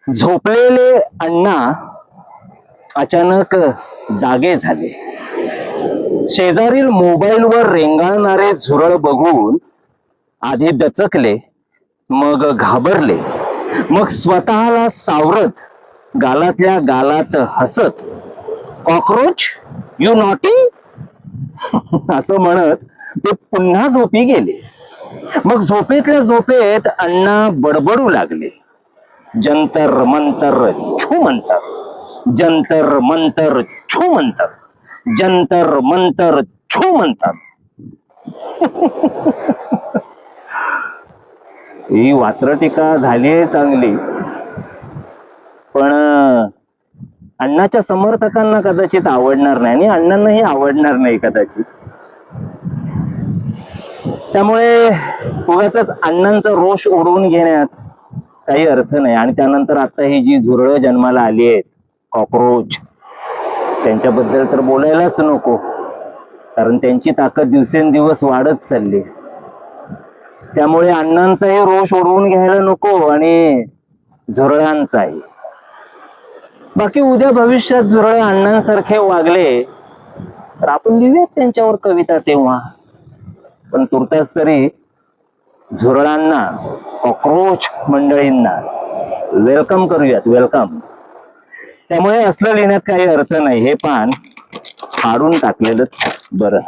झोपलेले अण्णा अचानक जागे झाले. शेजारील मोबाईलवर रेंगाळणारे झुरळ बघून आधी दचकले, मग घाबरले, मग स्वतःला सावरत गालातल्या गालात हसत कॉकरोच यू नॉटी असं म्हणत ते पुन्हा झोपी गेले. मग झोपेतल्या झोपेत अण्णा बडबडू लागले, जंतर मंतर छू मंतर, जंतर मंतर छू मंतर, जंतर मंतर छू मंतर. ही वात्रटिका झाली चांगली, पण अण्णाच्या समर्थकांना कदाचित आवडणार नाही आणि अण्णांनाही आवडणार नाही कदाचित. त्यामुळे उगाचच अण्णांचा रोष ओढवून घेण्यात काही अर्थ नाही. आणि त्यानंतर आता ही जी झुरळं जन्माला आली आहेत, कॉकरोच, त्यांच्याबद्दल तर बोलायलाच नको, कारण त्यांची ताकद दिवसेंदिवस वाढत चालली. त्यामुळे अण्णांचाही रोष ओढवून घ्यायला नको आणि झुरळांचाही. बाकी उद्या भविष्यात झुरळ अण्णांसारखे वागले तर आपण लिहूयात त्यांच्यावर कविता तेव्हा. पण तुर्तास तरी झुरळांना, कॉकरोच मंडळींना वेलकम करूयात, वेलकम. त्यामुळे असलं लिहिण्यात काही अर्थ नाही, हे पान फाडून टाकलेलंच बरं.